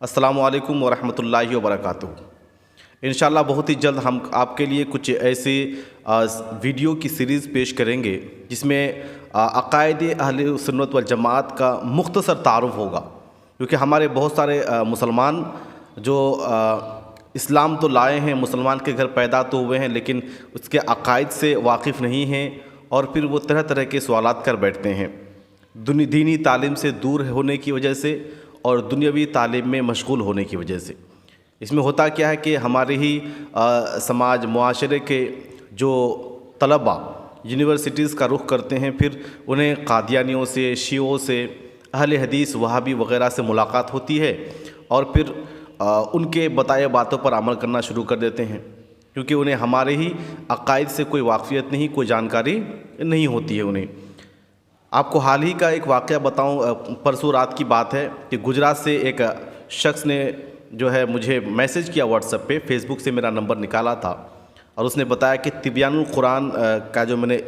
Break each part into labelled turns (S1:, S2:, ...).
S1: السلام علیکم ورحمۃ اللہ وبرکاتہ۔ انشاءاللہ بہت ہی جلد ہم آپ کے لیے کچھ ایسے ویڈیو کی سیریز پیش کریں گے جس میں عقائد اہل سنت والجماعت کا مختصر تعارف ہوگا، کیونکہ ہمارے بہت سارے مسلمان جو اسلام تو لائے ہیں، مسلمان کے گھر پیدا تو ہوئے ہیں، لیکن اس کے عقائد سے واقف نہیں ہیں، اور پھر وہ طرح طرح کے سوالات کر بیٹھتے ہیں دینی تعلیم سے دور ہونے کی وجہ سے اور دنیاوی تعلیم میں مشغول ہونے کی وجہ سے۔ اس میں ہوتا کیا ہے کہ ہمارے ہی سماج معاشرے کے جو طلباء یونیورسٹیز کا رخ کرتے ہیں، پھر انہیں قادیانیوں سے، شیعوں سے، اہل حدیث وہابی وغیرہ سے ملاقات ہوتی ہے، اور پھر ان کے بتائے باتوں پر عمل کرنا شروع کر دیتے ہیں، کیونکہ انہیں ہمارے ہی عقائد سے کوئی واقفیت نہیں، کوئی جانکاری نہیں ہوتی ہے انہیں۔ آپ کو حال ہی کا ایک واقعہ بتاؤں، پرسوں رات کی بات ہے کہ گجرات سے ایک شخص نے جو ہے مجھے میسج کیا واٹس ایپ پہ، فیس بک سے میرا نمبر نکالا تھا، اور اس نے بتایا کہ تبیان القرآن کا جو میں نے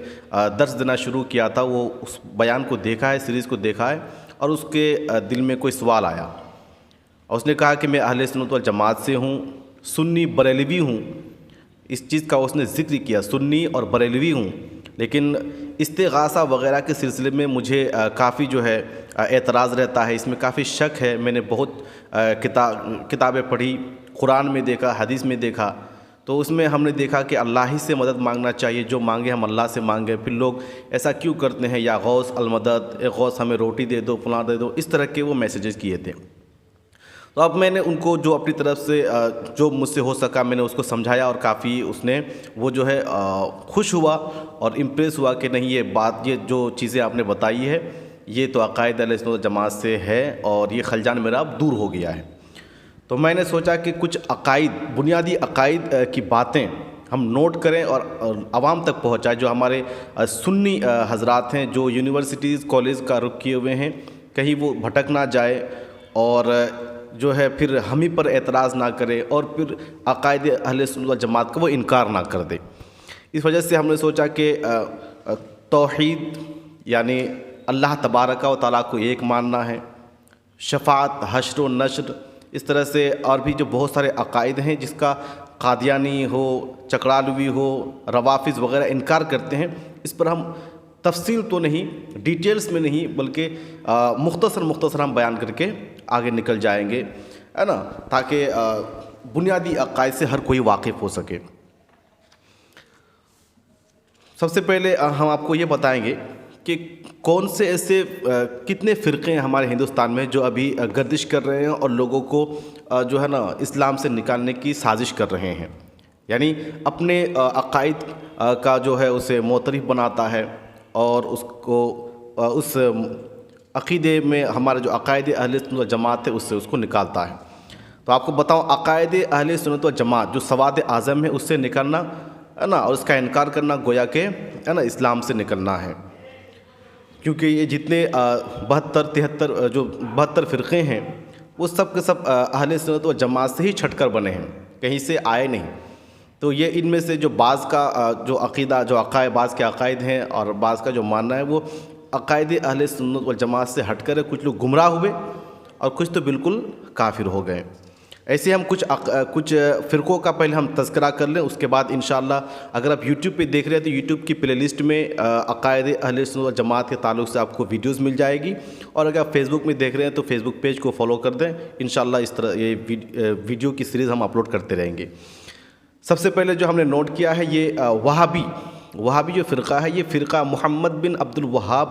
S1: درس دینا شروع کیا تھا، وہ اس بیان کو دیکھا ہے، سیریز کو دیکھا ہے، اور اس کے دل میں کوئی سوال آیا، اور اس نے کہا کہ میں اہل سنت والجماعت سے ہوں، سنی بریلوی ہوں۔ اس چیز کا اس نے ذکر کیا، سنی اور بریلوی ہوں، لیکن استغاثہ وغیرہ کے سلسلے میں مجھے کافی جو ہے اعتراض رہتا ہے، اس میں کافی شک ہے۔ میں نے بہت کتابیں پڑھی، قرآن میں دیکھا، حدیث میں دیکھا، تو اس میں ہم نے دیکھا کہ اللہ ہی سے مدد مانگنا چاہیے، جو مانگے ہم اللہ سے مانگیں۔ پھر لوگ ایسا کیوں کرتے ہیں، یا غوث المدد، اے غوث ہمیں روٹی دے دو، فلاں دے دو، اس طرح کے وہ میسیجز کیے تھے۔ تو اب میں نے ان کو جو اپنی طرف سے جو مجھ سے ہو سکا میں نے اس کو سمجھایا، اور کافی اس نے وہ جو ہے خوش ہوا اور امپریس ہوا کہ نہیں، یہ بات، یہ جو چیزیں آپ نے بتائی ہے، یہ تو عقائد اہل سنت والجماعت سے ہے، اور یہ خلجان میرا اب دور ہو گیا ہے۔ تو میں نے سوچا کہ کچھ عقائد، بنیادی عقائد کی باتیں ہم نوٹ کریں اور عوام تک پہنچائیں، جو ہمارے سنی حضرات ہیں، جو یونیورسٹیز کالج کا رخ کیے ہوئے ہیں، کہیں وہ بھٹک نہ جائے، اور جو ہے پھر ہم ہی پر اعتراض نہ کرے، اور پھر عقائد اہل سنت والجماعت کا وہ انکار نہ کر دے۔ اس وجہ سے ہم نے سوچا کہ توحید یعنی اللہ تبارک و تعالیٰ کو ایک ماننا ہے، شفاعت، حشر و نشر، اس طرح سے اور بھی جو بہت سارے عقائد ہیں جس کا قادیانی ہو، چکڑالوی ہو، روافظ وغیرہ انکار کرتے ہیں، اس پر ہم تفصیل تو نہیں، ڈیٹیلز میں نہیں، بلکہ مختصر ہم بیان کر کے آگے نکل جائیں گے، ہے نا، تاکہ بنیادی عقائد سے ہر کوئی واقف ہو سکے۔ سب سے پہلے ہم آپ کو یہ بتائیں گے کہ کون سے ایسے کتنے فرقے ہیں ہمارے ہندوستان میں جو ابھی گردش کر رہے ہیں اور لوگوں کو جو ہے نا اسلام سے نکالنے کی سازش کر رہے ہیں، یعنی اپنے عقائد کا جو ہے اسے معترف بناتا ہے، اور اس کو اس عقیدے میں ہمارے جو عقائد اہل سنت والجماعت ہے اس کو نکالتا ہے۔ تو آپ کو بتاؤں، عقائد اہل سنت والجماعت جو سواد اعظم ہے، اس سے نکلنا ہے نا، اور اس کا انکار کرنا گویا کہ ہے نا اسلام سے نکلنا ہے، کیونکہ یہ جتنے 72 فرقے ہیں، وہ سب کے سب اہل سنت والجماعت سے ہی چھٹ کر بنے ہیں، کہیں سے آئے نہیں۔ تو یہ ان میں سے جو بعض کا جو عقیدہ، جو عقائد، بعض کے عقائد ہیں اور بعض کا جو ماننا ہے، وہ عقائد اہل سنت والجماعت سے ہٹ کر ہے۔ کچھ لوگ گمراہ ہوئے اور کچھ تو بالکل کافر ہو گئے۔ ایسے ہم کچھ فرقوں کا پہلے ہم تذکرہ کر لیں، اس کے بعد انشاءاللہ اگر آپ یوٹیوب پہ دیکھ رہے ہیں تو یوٹیوب کی پلے لسٹ میں عقائد اہل سنت والجماعت کے تعلق سے آپ کو ویڈیوز مل جائے گی، اور اگر آپ فیس بک میں دیکھ رہے ہیں تو فیس بک پیج کو فالو کر دیں، انشاءاللہ اس طرح یہ ویڈیو کی سیریز ہم اپلوڈ کرتے رہیں گے۔ سب سے پہلے جو ہم نے نوٹ کیا ہے، یہ وہابی جو فرقہ ہے، یہ فرقہ محمد بن عبد الوہاب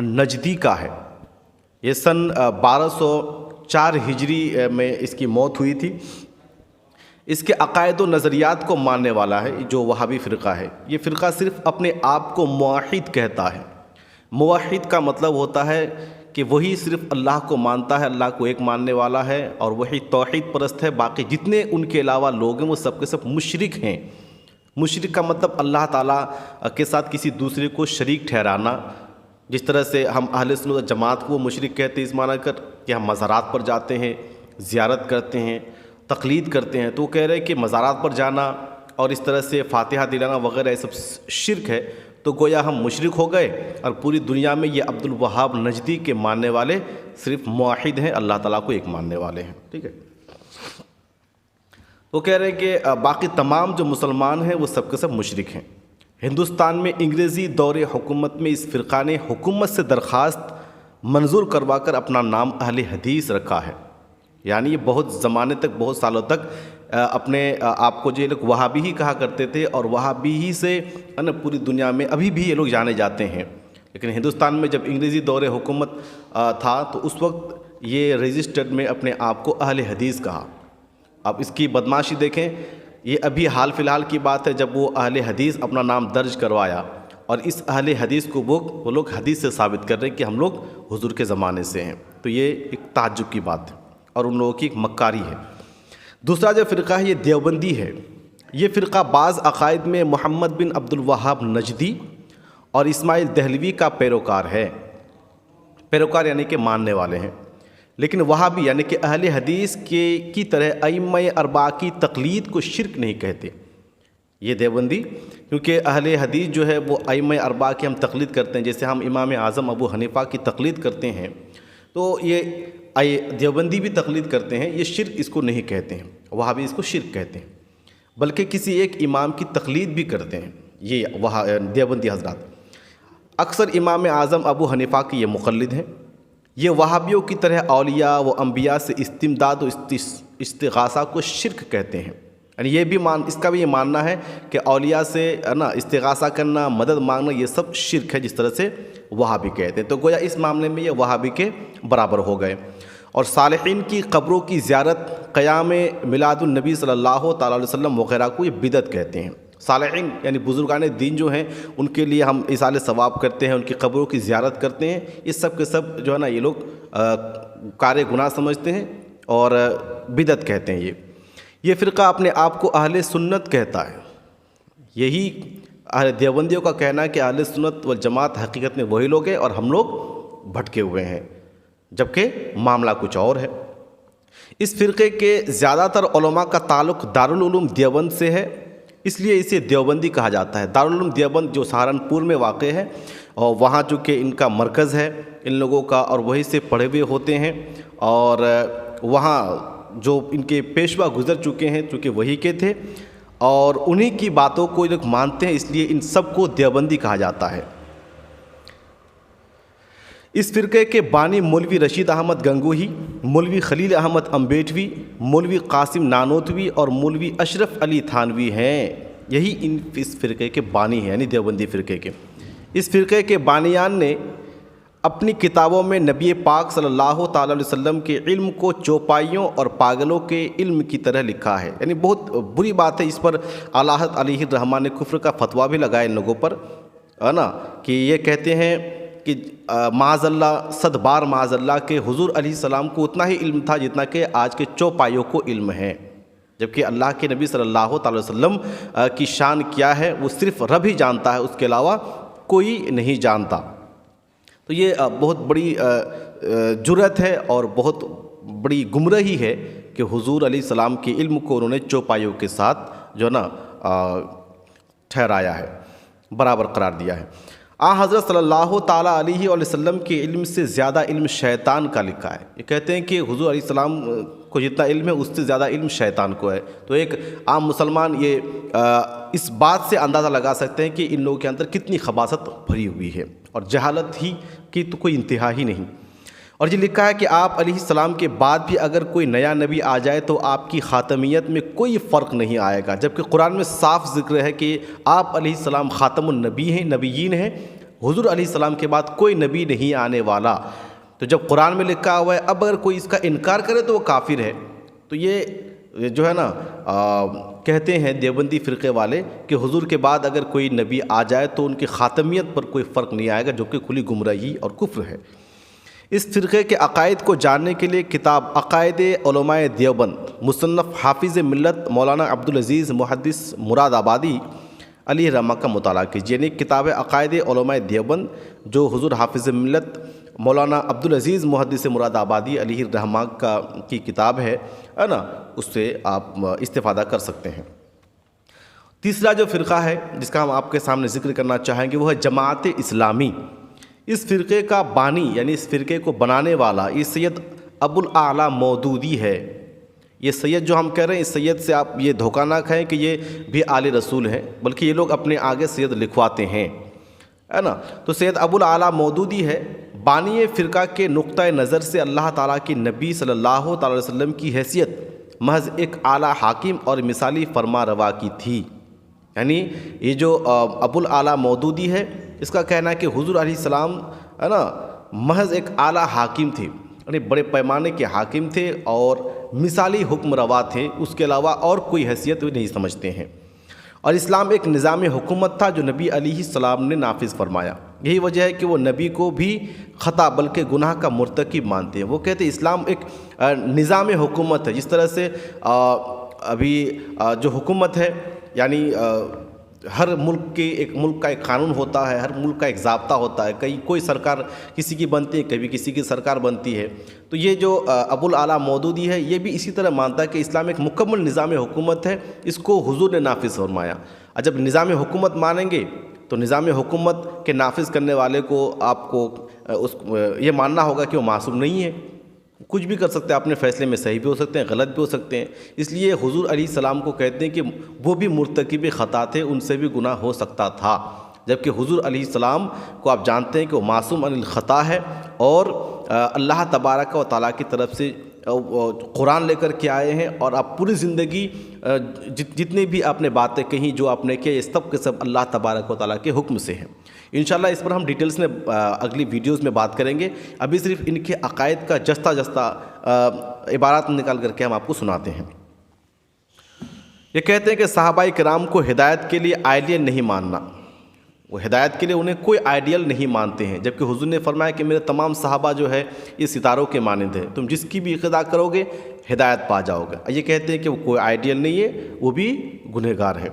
S1: نجدی کا ہے۔ یہ سن 1204 ہجری میں اس کی موت ہوئی تھی۔ اس کے عقائد و نظریات کو ماننے والا ہے جو وہابی فرقہ ہے۔ یہ فرقہ صرف اپنے آپ کو موحد کہتا ہے۔ موحد کا مطلب ہوتا ہے کہ وہی صرف اللہ کو مانتا ہے، اللہ کو ایک ماننے والا ہے، اور وہی توحید پرست ہے۔ باقی جتنے ان کے علاوہ لوگ ہیں وہ سب کے سب مشرک ہیں۔ مشرک کا مطلب اللہ تعالیٰ کے ساتھ کسی دوسرے کو شریک ٹھہرانا، جس طرح سے ہم اہل سنت و جماعت کو مشرک کہتے ہیں اس معنی کر کہ ہم مزارات پر جاتے ہیں، زیارت کرتے ہیں، تقلید کرتے ہیں، تو وہ کہہ رہے ہیں کہ مزارات پر جانا اور اس طرح سے فاتحہ دلانا وغیرہ یہ سب شرک ہے۔ تو گویا ہم مشرک ہو گئے، اور پوری دنیا میں یہ عبد الوہاب نجدی کے ماننے والے صرف موحد ہیں، اللہ تعالیٰ کو ایک ماننے والے ہیں، ٹھیک ہے۔ وہ کہہ رہے ہیں کہ باقی تمام جو مسلمان ہیں وہ سب کے سب مشرک ہیں۔ ہندوستان میں انگریزی دور حکومت میں اس فرقہ نے حکومت سے درخواست منظور کروا کر اپنا نام اہل حدیث رکھا ہے، یعنی یہ بہت زمانے تک، بہت سالوں تک اپنے آپ کو جو یہ لوگ وہابی ہی کہا کرتے تھے، اور وہابی ہی سے پوری دنیا میں ابھی بھی یہ لوگ جانے جاتے ہیں۔ لیکن ہندوستان میں جب انگریزی دور حکومت تھا تو اس وقت یہ رجسٹرڈ میں اپنے آپ کو اہل حدیث کہا۔ اب اس کی بدماشی دیکھیں، یہ ابھی حال فی الحال کی بات ہے جب وہ اہل حدیث اپنا نام درج کروایا، اور اس اہل حدیث کو وہ لوگ حدیث سے ثابت کر رہے ہیں کہ ہم لوگ حضور کے زمانے سے ہیں، تو یہ ایک تعجب کی بات ہے اور ان لوگوں کی ایک مکاری ہے۔ دوسرا جو فرقہ ہے یہ دیوبندی ہے۔ یہ فرقہ بعض عقائد میں محمد بن عبد الوہاب نجدی اور اسماعیل دہلوی کا پیروکار ہے، پیروکار یعنی کہ ماننے والے ہیں، لیکن وہابی یعنی کہ اہل حدیث کی طرح ائمہ اربعہ کی تقلید کو شرک نہیں کہتے یہ دیوبندی، کیونکہ اہل حدیث جو ہے وہ ائمہ اربعہ کی ہم تقلید کرتے ہیں، جیسے ہم امام اعظم ابو حنیفہ کی تقلید کرتے ہیں، تو یہ دیوبندی بھی تقلید کرتے ہیں، یہ شرک اس کو نہیں کہتے ہیں، وہابی اس کو شرک کہتے ہیں، بلکہ کسی ایک امام کی تقلید بھی کرتے ہیں یہ دیوبندی حضرات۔ اکثر امام اعظم ابو حنیفہ کی یہ مقلد ہیں۔ یہ وہابیوں کی طرح اولیاء و انبیاء سے استمداد و استغاثہ کو شرک کہتے ہیں، یعنی یہ بھی اس کا بھی یہ ماننا ہے کہ اولیاء سے استغاثہ کرنا، مدد مانگنا، یہ سب شرک ہے، جس طرح سے وہابی کہتے ہیں۔ تو گویا اس معاملے میں یہ وہابی کے برابر ہو گئے۔ اور صالحین کی قبروں کی زیارت، قیام میلاد النبی صلی اللہ تعالیٰ علیہ وسلم وغیرہ کو یہ بدعت کہتے ہیں۔ صالحین یعنی بزرگان دین جو ہیں، ان کے لیے ہم ایصال ثواب کرتے ہیں، ان کی قبروں کی زیارت کرتے ہیں، یہ سب کے سب جو ہے نا یہ لوگ کار گناہ سمجھتے ہیں اور بدعت کہتے ہیں۔ یہ فرقہ اپنے آپ کو اہل سنت کہتا ہے۔ یہی اہل دیوبندیوں کا کہنا ہے کہ اہل سنت والجماعت حقیقت میں وہی لوگ ہیں اور ہم لوگ بھٹکے ہوئے ہیں، جبکہ معاملہ کچھ اور ہے۔ اس فرقے کے زیادہ تر علماء کا تعلق دارالعلوم دیوبند سے ہے، اس لیے اسے دیوبندی کہا جاتا ہے۔ دارالعلوم دیوبند جو سہارنپور میں واقع ہے، اور وہاں چونکہ ان کا مرکز ہے ان لوگوں کا، اور وہیں سے پڑھے ہوئے ہوتے ہیں، اور وہاں جو ان کے پیشوا گزر چکے ہیں چونکہ وہی کے تھے، اور انہی کی باتوں کو یہ لوگ مانتے ہیں، اس لیے ان سب کو دیوبندی کہا جاتا ہے۔ اس فرقے کے بانی مولوی رشید احمد گنگوہی، مولوی خلیل احمد امبیٹوی، مولوی قاسم نانوتوی اور مولوی اشرف علی تھانوی ہیں۔ یہی اس فرقے کے بانی ہیں، یعنی دیوبندی فرقے کے۔ اس فرقے کے بانیان نے اپنی کتابوں میں نبی پاک صلی اللہ تعالیٰ علیہ وسلم کے علم کو چوپائیوں اور پاگلوں کے علم کی طرح لکھا ہے، یعنی بہت بری بات ہے۔ اس پر اعلیٰ حضرت علیہ الرحمٰن نے کفر کا فتویٰ بھی لگایا ان لوگوں پر، ہے نا، کہ یہ کہتے ہیں کہ معاذ اللہ، صد بار معاذ اللہ، کہ حضور علیہ السلام کو اتنا ہی علم تھا جتنا کہ آج کے چوپائیوں کو علم ہے، جبکہ اللہ کے نبی صلی اللہ تعالی وسلم کی شان کیا ہے وہ صرف رب ہی جانتا ہے، اس کے علاوہ کوئی نہیں جانتا۔ تو یہ بہت بڑی جرأت ہے اور بہت بڑی گمراہی ہے کہ حضور علیہ السلام کے علم کو انہوں نے چوپائیوں کے ساتھ جو ہے نا ٹھہرایا ہے، برابر قرار دیا ہے۔ حضرت صلی اللہ تعالیٰ علیہ وسلم کے علم سے زیادہ علم شیطان کا لکھا ہے۔ یہ کہتے ہیں کہ حضور علیہ السلام کو جتنا علم ہے اس سے زیادہ علم شیطان کو ہے۔ تو ایک عام مسلمان یہ اس بات سے اندازہ لگا سکتے ہیں کہ ان لوگوں کے اندر کتنی خباثت بھری ہوئی ہے، اور جہالت ہی کی تو کوئی انتہا ہی نہیں۔ اور یہ لکھا ہے کہ آپ علیہ السلام کے بعد بھی اگر کوئی نیا نبی آ جائے تو آپ کی خاتمیت میں کوئی فرق نہیں آئے گا، جبکہ قرآن میں صاف ذکر ہے کہ آپ علیہ السلام خاتم النبی ہیں، نبیین ہیں، حضور علیہ السلام کے بعد کوئی نبی نہیں آنے والا۔ تو جب قرآن میں لکھا ہوا ہے، اب اگر کوئی اس کا انکار کرے تو وہ کافر ہے۔ تو یہ جو ہے نا کہتے ہیں دیوبندی فرقے والے کہ حضور کے بعد اگر کوئی نبی آ جائے تو ان کی خاتمیت پر کوئی فرق نہیں آئے گا، جو کہ کھلی گمراہی اور کفر ہے۔ اس فرقے کے عقائد کو جاننے کے لیے کتاب عقائد علماء دیوبند مصنف حافظ ملت مولانا عبدالعزیز محدث مراد آبادی علیہ الرحمہ کا مطالعہ کیجیے، یعنی کتاب عقائد علماء دیوبند جو حضور حافظ ملت مولانا عبدالعزیز محدث مراد آبادی علیہ الرحمہ کی کتاب ہے نا، اس سے آپ استفادہ کر سکتے ہیں۔ تیسرا جو فرقہ ہے جس کا ہم آپ کے سامنے ذکر کرنا چاہیں گے وہ ہے جماعت اسلامی۔ اس فرقے کا بانی یعنی اس فرقے کو بنانے والا یہ سید ابو الاعلیٰ مودودی ہے۔ یہ سید جو ہم کہہ رہے ہیں اس سید سے آپ یہ دھوکہ نہ کھائیں کہ یہ بھی آل رسول ہیں، بلکہ یہ لوگ اپنے آگے سید لکھواتے ہیں، ہے نا۔ تو سید ابو الاعلیٰ مودودی ہے۔ بانی فرقہ کے نقطۂ نظر سے اللہ تعالیٰ کے نبی صلی اللہ تعالی علیہ وسلم کی حیثیت محض ایک اعلیٰ حاکم اور مثالی فرما روا کی تھی۔ یعنی یہ جو ابو الاعلیٰ مودودی ہے اس کا کہنا ہے کہ حضور علیہ السلام ہے نا محض ایک اعلیٰ حاکم تھے، یعنی بڑے پیمانے کے حاکم تھے اور مثالی حکم روا تھے، اس کے علاوہ اور کوئی حیثیت وہ نہیں سمجھتے ہیں۔ اور اسلام ایک نظام حکومت تھا جو نبی علیہ السلام نے نافذ فرمایا۔ یہی وجہ ہے کہ وہ نبی کو بھی خطا بلکہ گناہ کا مرتکب مانتے ہیں۔ وہ کہتے ہیں اسلام ایک نظام حکومت ہے، جس طرح سے ابھی جو حکومت ہے یعنی ہر ملک کا ایک قانون ہوتا ہے، ہر ملک کا ایک ضابطہ ہوتا ہے، کہیں کوئی سرکار کسی کی بنتی ہے، کبھی کسی کی سرکار بنتی ہے۔ تو یہ جو ابو الاعلیٰ مودودی ہے یہ بھی اسی طرح مانتا ہے کہ اسلام ایک مکمل نظام حکومت ہے، اس کو حضور نے نافذ فرمایا۔ اور جب نظام حکومت مانیں گے تو نظام حکومت کے نافذ کرنے والے کو آپ کو یہ ماننا ہوگا کہ وہ معصوم نہیں ہے، کچھ بھی کر سکتے ہیں، اپنے فیصلے میں صحیح بھی ہو سکتے ہیں، غلط بھی ہو سکتے ہیں۔ اس لیے حضور علیہ السلام کو کہتے ہیں کہ وہ بھی مرتکب خطا تھے، ان سے بھی گناہ ہو سکتا تھا، جبکہ حضور علیہ السلام کو آپ جانتے ہیں کہ وہ معصوم عن الخطا ہے اور اللہ تبارک و تعالیٰ کی طرف سے قرآن لے کر کے آئے ہیں، اور آپ پوری زندگی جتنے بھی آپ نے باتیں کہیں جو آپ نے کیا یہ سب کے سب اللہ تبارک و تعالیٰ کے حکم سے ہیں۔ انشاءاللہ اس پر ہم ڈیٹیلز میں اگلی ویڈیوز میں بات کریں گے۔ ابھی صرف ان کے عقائد کا جستہ عبارات نکال کر کے ہم آپ کو سناتے ہیں۔ یہ کہتے ہیں کہ صحابہ کرام کو ہدایت کے لیے آئیڈیل نہیں ماننا، وہ ہدایت کے لیے انہیں کوئی آئیڈیل نہیں مانتے ہیں، جبکہ حضور نے فرمایا کہ میرے تمام صحابہ جو ہے یہ ستاروں کے مانند ہیں، تم جس کی بھی اقتداء کرو گے ہدایت پا جاؤ گے۔ یہ کہتے ہیں کہ وہ کوئی آئیڈیل نہیں ہے، وہ بھی گنہگار ہے۔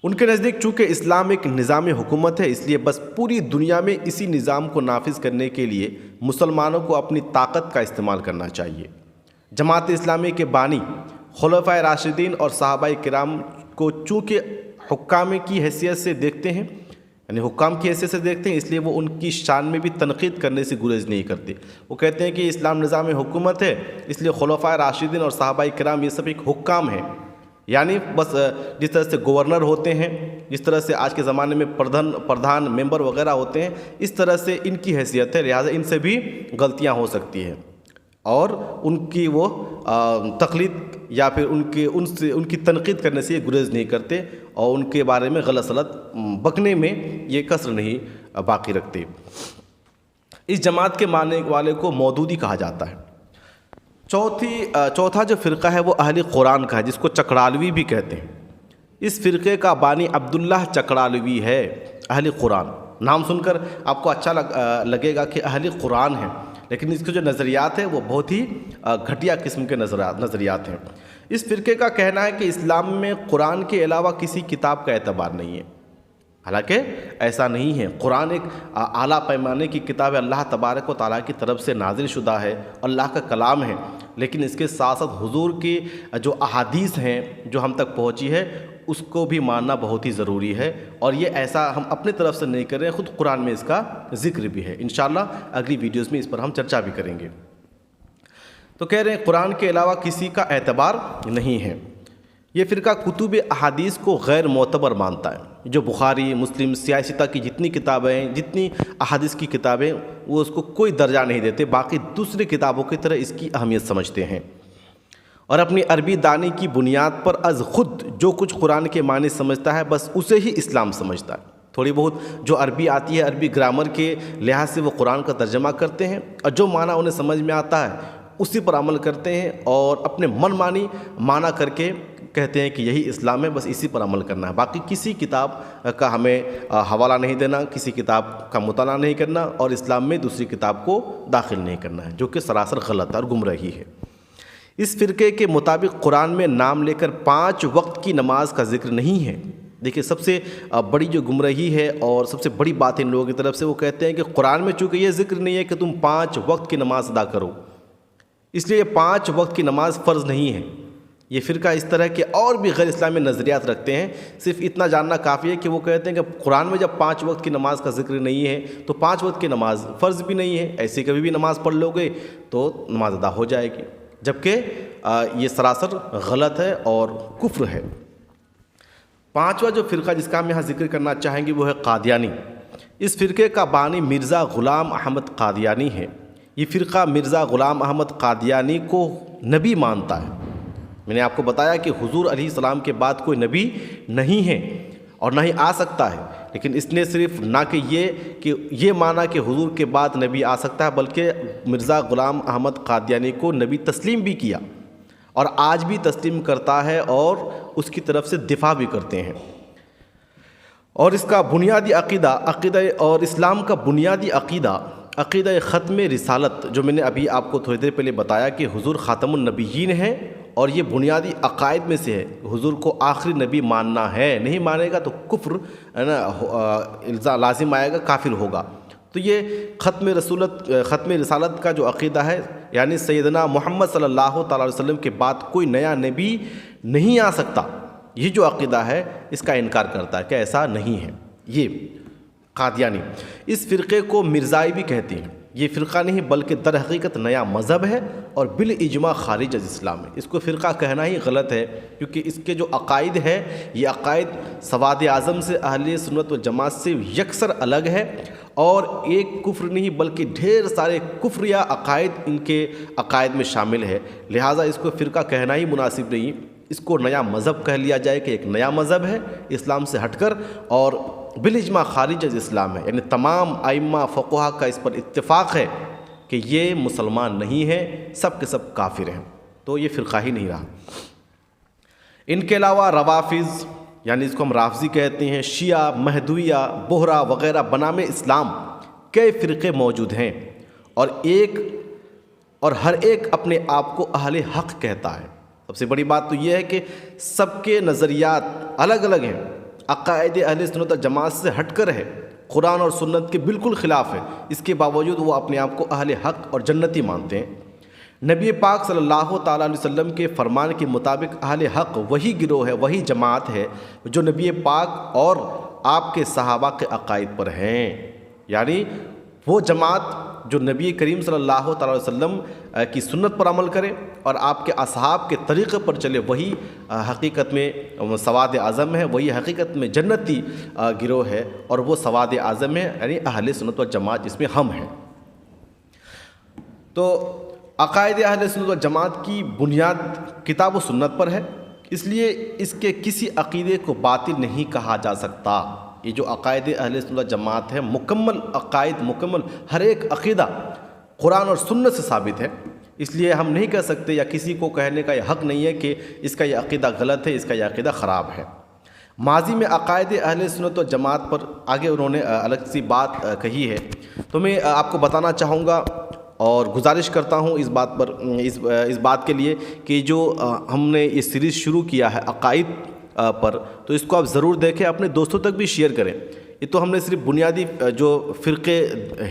S1: ان کے نزدیک چونکہ اسلام ایک نظام حکومت ہے، اس لیے بس پوری دنیا میں اسی نظام کو نافذ کرنے کے لیے مسلمانوں کو اپنی طاقت کا استعمال کرنا چاہیے۔ جماعت اسلامی کے بانی خلفائے راشدین اور صحابہ کرام کو چونکہ حکام کی حیثیت سے دیکھتے ہیں، یعنی حکام کی حیثیت سے دیکھتے ہیں، اس لیے وہ ان کی شان میں بھی تنقید کرنے سے گریز نہیں کرتے۔ وہ کہتے ہیں کہ اسلام نظام حکومت ہے، اس لیے خلفائے راشدین اور صحابہ کرام یہ سب ایک حکام ہیں، یعنی بس جس طرح سے گورنر ہوتے ہیں، جس طرح سے آج کے زمانے میں پردھان ممبر وغیرہ ہوتے ہیں، اس طرح سے ان کی حیثیت ہے، لہٰذا ان سے بھی غلطیاں ہو سکتی ہیں، اور ان کی وہ تقلید یا پھر ان کی تنقید کرنے سے یہ گریز نہیں کرتے، اور ان کے بارے میں غلط سلط بکنے میں یہ کسر نہیں باقی رکھتے۔ اس جماعت کے ماننے والے کو مودودی کہا جاتا ہے۔ چوتھا جو فرقہ ہے وہ اہل قرآن کا ہے، جس کو چکڑالوی بھی کہتے ہیں۔ اس فرقے کا بانی عبداللہ چکڑالوی ہے۔ اہل قرآن نام سن کر آپ کو اچھا لگے گا کہ اہل قرآن ہیں، لیکن اس کے جو نظریات ہیں وہ بہت ہی گھٹیا قسم کے نظریات ہیں۔ اس فرقے کا کہنا ہے کہ اسلام میں قرآن کے علاوہ کسی کتاب کا اعتبار نہیں ہے، حالانکہ ایسا نہیں ہے۔ قرآن ایک اعلیٰ پیمانے کی کتاب ہے، اللہ تبارک و تعالیٰ کی طرف سے نازل شدہ ہے، اللہ کا کلام ہے، لیکن اس کے ساتھ ساتھ حضور کی جو احادیث ہیں جو ہم تک پہنچی ہے اس کو بھی ماننا بہت ہی ضروری ہے، اور یہ ایسا ہم اپنے طرف سے نہیں کر رہے ہیں، خود قرآن میں اس کا ذکر بھی ہے۔ انشاءاللہ اگلی ویڈیوز میں اس پر ہم چرچا بھی کریں گے۔ تو کہہ رہے ہیں قرآن کے علاوہ کسی کا اعتبار نہیں ہے۔ یہ فرقہ کتب احادیث کو غیر معتبر مانتا ہے، جو بخاری، مسلم، سیاستہ کی جتنی کتابیں ہیں، جتنی احادیث کی کتابیں، وہ اس کو کوئی درجہ نہیں دیتے، باقی دوسری کتابوں کی طرح اس کی اہمیت سمجھتے ہیں، اور اپنی عربی دانی کی بنیاد پر از خود جو کچھ قرآن کے معنی سمجھتا ہے بس اسے ہی اسلام سمجھتا ہے۔ تھوڑی بہت جو عربی آتی ہے، عربی گرامر کے لحاظ سے وہ قرآن کا ترجمہ کرتے ہیں، اور جو معنی انہیں سمجھ میں آتا ہے اسی پر عمل کرتے ہیں، اور اپنے من مانی معنی کر کے کہتے ہیں کہ یہی اسلام ہے، بس اسی پر عمل کرنا ہے، باقی کسی کتاب کا ہمیں حوالہ نہیں دینا، کسی کتاب کا مطالعہ نہیں کرنا، اور اسلام میں دوسری کتاب کو داخل نہیں کرنا ہے، جو کہ سراسر غلط اور گمراہی ہے۔ اس فرقے کے مطابق قرآن میں نام لے کر 5 وقت کی نماز کا ذکر نہیں ہے۔ دیکھیں سب سے بڑی جو گمراہی ہے اور سب سے بڑی بات ان لوگوں کی طرف سے، وہ کہتے ہیں کہ قرآن میں چونکہ یہ ذکر نہیں ہے کہ تم 5 وقت کی نماز ادا کرو، اس لیے 5 وقت کی نماز فرض نہیں ہے، یہ فرقہ اس طرح کے اور بھی غیر اسلامی نظریات رکھتے ہیں. صرف اتنا جاننا کافی ہے کہ وہ کہتے ہیں کہ قرآن میں جب 5 وقت کی نماز کا ذکر نہیں ہے تو 5 وقت کی نماز فرض بھی نہیں ہے، ایسے کبھی بھی نماز پڑھ لو گے تو نماز ادا ہو جائے گی، جبکہ یہ سراسر غلط ہے اور کفر ہے. 5واں جو فرقہ جس کا ہم یہاں ذکر کرنا چاہیں گے وہ ہے قادیانی. اس فرقے کا بانی مرزا غلام احمد قادیانی ہے. یہ فرقہ مرزا غلام احمد قادیانی کو نبی مانتا ہے. میں نے آپ کو بتایا کہ حضور علیہ السلام کے بعد کوئی نبی نہیں ہے اور نہ ہی آ سکتا ہے، لیکن اس نے صرف نہ کہ یہ مانا کہ حضور کے بعد نبی آ سکتا ہے، بلکہ مرزا غلام احمد قادیانی کو نبی تسلیم بھی کیا اور آج بھی تسلیم کرتا ہے اور اس کی طرف سے دفاع بھی کرتے ہیں. اور اس کا بنیادی عقیدہ اور اسلام کا بنیادی عقیدہ ختم رسالت، جو میں نے ابھی آپ کو تھوڑی دیر پہلے بتایا کہ حضور خاتم النبیین ہیں اور یہ بنیادی عقائد میں سے ہے. حضور کو آخری نبی ماننا ہے، نہیں مانے گا تو کفر الزام لازم آئے گا، کافر ہوگا. تو یہ ختم رسالت کا جو عقیدہ ہے، یعنی سیدنا محمد صلی اللہ تعالی علیہ وسلم کے بعد کوئی نیا نبی نہیں آ سکتا، یہ جو عقیدہ ہے اس کا انکار کرتا ہے کہ ایسا نہیں ہے. یہ قادیانی اس فرقے کو مرزائی بھی کہتے ہیں. یہ فرقہ نہیں بلکہ در حقیقت نیا مذہب ہے اور بالاجماع خارج از اسلام ہے. اس کو فرقہ کہنا ہی غلط ہے، کیونکہ اس کے جو عقائد ہے یہ عقائد سواد اعظم سے اہل سنت و جماعت سے یکسر الگ ہے، اور ایک کفر نہیں بلکہ ڈھیر سارے کفر یا عقائد ان کے عقائد میں شامل ہے. لہٰذا اس کو فرقہ کہنا ہی مناسب نہیں. اس کو نیا مذہب کہہ لیا جائے کہ ایک نیا مذہب ہے اسلام سے ہٹ کر اور بالاجماع خارج از اسلام ہے. یعنی تمام ائمہ فقہا کا اس پر اتفاق ہے کہ یہ مسلمان نہیں ہے، سب کے سب کافر ہیں. تو یہ فرقہ ہی نہیں رہا. ان کے علاوہ روافظ، یعنی اس کو ہم رافضی کہتے ہیں، شیعہ، مہدویہ، بہرا وغیرہ بنام اسلام کئی فرقے موجود ہیں، اور ہر ایک اپنے آپ کو اہل حق کہتا ہے. سب سے بڑی بات تو یہ ہے کہ سب کے نظریات الگ الگ ہیں، عقائد اہل سنت و جماعت سے ہٹ کر ہے، قرآن اور سنت کے بالکل خلاف ہے. اس کے باوجود وہ اپنے آپ کو اہل حق اور جنتی مانتے ہیں. نبی پاک صلی اللہ تعالیٰ علیہ وسلم کے فرمان کے مطابق اہل حق وہی گروہ ہے، وہی جماعت ہے جو نبی پاک اور آپ کے صحابہ کے عقائد پر ہیں. یعنی وہ جماعت جو نبی کریم صلی اللہ تعالیٰ علیہ وسلم کی سنت پر عمل کرے اور آپ کے اصحاب کے طریقے پر چلے، وہی حقیقت میں سواد اعظم ہے، وہی حقیقت میں جنتی گروہ ہے، اور وہ سواد اعظم ہے، یعنی اہل سنت و جماعت جس میں ہم ہیں. تو عقائد اہل سنت و جماعت کی بنیاد کتاب و سنت پر ہے، اس لیے اس کے کسی عقیدے کو باطل نہیں کہا جا سکتا. یہ جو عقائد اہل سنت و جماعت ہے، مکمل عقائد، مکمل ہر ایک عقیدہ قرآن اور سنت سے ثابت ہے. اس لیے ہم نہیں کہہ سکتے یا کسی کو کہنے کا یہ حق نہیں ہے کہ اس کا یہ عقیدہ غلط ہے، اس کا یہ عقیدہ خراب ہے. ماضی میں عقائد اہل سنت و جماعت پر آگے انہوں نے الگ سی بات کہی ہے، تو میں آپ کو بتانا چاہوں گا اور گزارش کرتا ہوں اس بات کے لیے کہ جو ہم نے یہ سیریز شروع کیا ہے عقائد پر، تو اس کو آپ ضرور دیکھیں، اپنے دوستوں تک بھی شیئر کریں. یہ تو ہم نے صرف بنیادی جو فرقے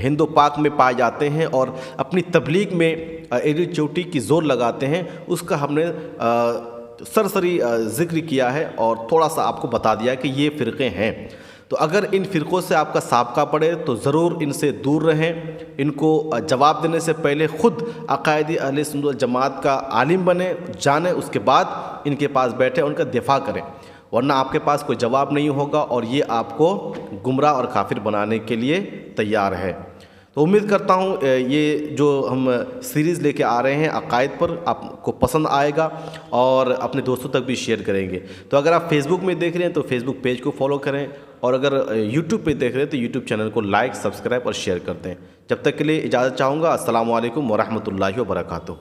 S1: ہند و پاک میں پائے جاتے ہیں اور اپنی تبلیغ میں ایڑی چوٹی کی زور لگاتے ہیں، اس کا ہم نے سرسری ذکر کیا ہے اور تھوڑا سا آپ کو بتا دیا کہ یہ فرقے ہیں. تو اگر ان فرقوں سے آپ کا سابقہ پڑے تو ضرور ان سے دور رہیں. ان کو جواب دینے سے پہلے خود عقائد اہل سنت والجماعت کا عالم بنیں، جانیں، اس کے بعد ان کے پاس بیٹھیں، ان کا دفاع کریں، ورنہ آپ کے پاس کوئی جواب نہیں ہوگا اور یہ آپ کو گمراہ اور کافر بنانے کے لیے تیار ہے. تو امید کرتا ہوں یہ جو ہم سیریز لے کے آ رہے ہیں عقائد پر آپ کو پسند آئے گا اور اپنے دوستوں تک بھی شیئر کریں گے. تو اگر آپ فیس بک میں دیکھ رہے ہیں تو فیس بک پیج کو فالو کریں، اور اگر یوٹیوب پہ دیکھ رہے ہیں تو یوٹیوب چینل کو لائک، سبسکرائب اور شیئر کرتے ہیں. جب تک کے لیے اجازت چاہوں گا. السلام علیکم ورحمۃ اللہ وبرکاتہ.